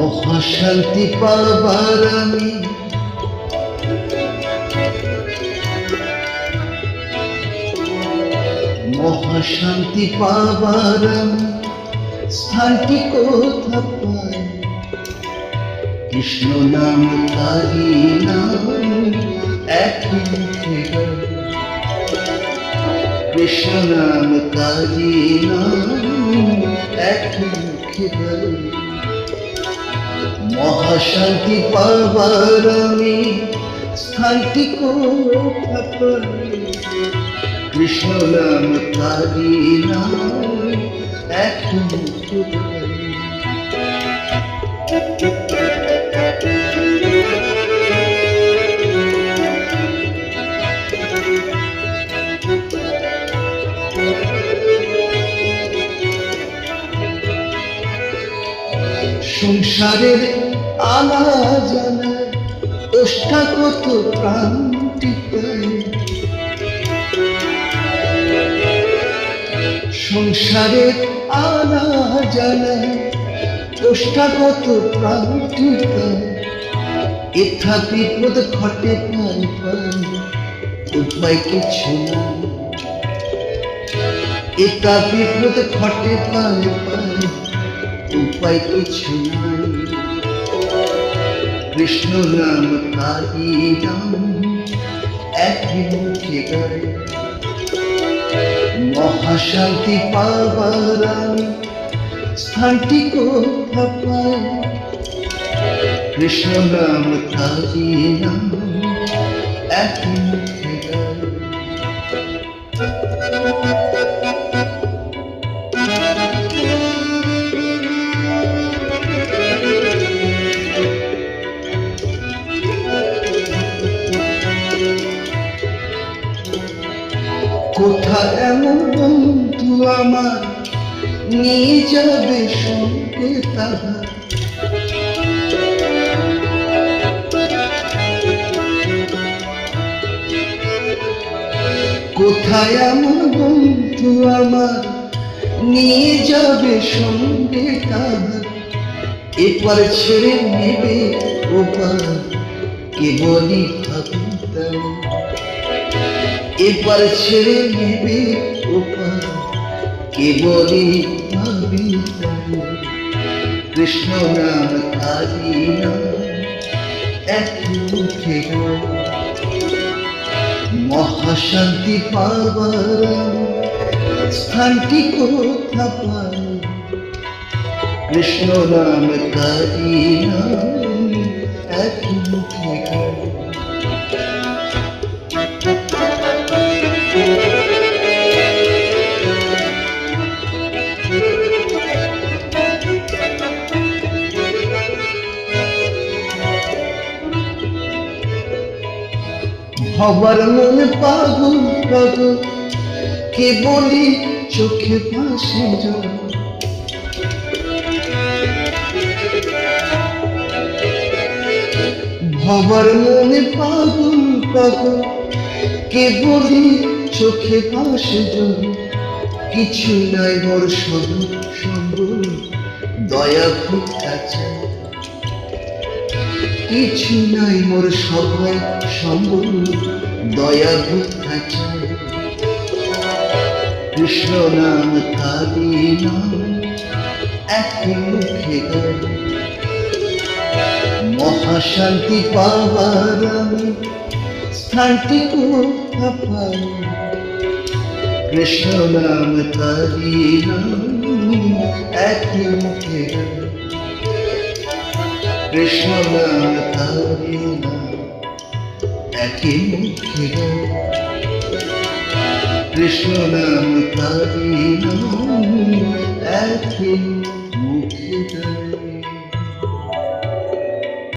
মহাশান্তি পাবার আমি মহাশান্তি পাবার আমি স্থানটি কোথা পাই? কৃষ্ণ নাম তারি নাম একই মুখে গাই। কৃষ্ণ নাম তারি নাম একই মুখে গাই। মহাশান্তি পাবার আমি স্থানটি কোথা পাই? কৃষ্ণ নাম তারি নাম একই মুখে গাই। সংসারের আনা জানা দোষটা কত প্রান্তি পায়। সংসারের আনা জানা দোষটা কত প্রান্তি পায়। এথা বিপদ ঘটে পাই পাই উপায় কিছু নাই। এথা বিপদ ঘটে পাই পাই উপায় কিছু নাই। কৃষ্ণ নাম তারি নাম একই মুখে গাই। মহাশান্তি পাবার আমি স্থানটি কোথা পাই? কৃষ্ণ নাম তারি নাম একই মুখে গাই। কোথা এমন বন্ধু আমার নিয়ে যাবে সঙ্গে তাহার? কোথায় এমন বন্ধু আমার নিয়ে যাবে সঙ্গে তাহার? এপার ছেড়ে নেবে ওপার কেবলই ভাবিতাম। এপার ছেড়ে নেবে ওপার কেবলই ভাবিতাম। কৃষ্ণ নাম তারি নাম একই মুখে গাই। মহাশান্তি পাবার আমি স্থানটি কোথা পাই? কৃষ্ণ নাম তারি নাম একই মুখে গাই। হবার মনে পাগল পাগল কেবলই চোখে ভাসে জল। হবার মনে পাগল পাগল কেবলই চোখে ভাসে জল। কিছু নাই মোর সম্বল দয়া ভিক্ষা চাই। কিছু নাই মোর সবাই সম্বল দয়া ভিক্ষা চাই। কৃষ্ণ নাম তারি নাম একই মুখে গাই। মহাশান্তি পাবার আমি স্থানটি কোথা পাই? কৃষ্ণ নাম তারি নাম একই মুখে গাই। কৃষ্ণ নাম তারি নাম একই মুখে গাই। কৃষ্ণ নাম তারি নাম একই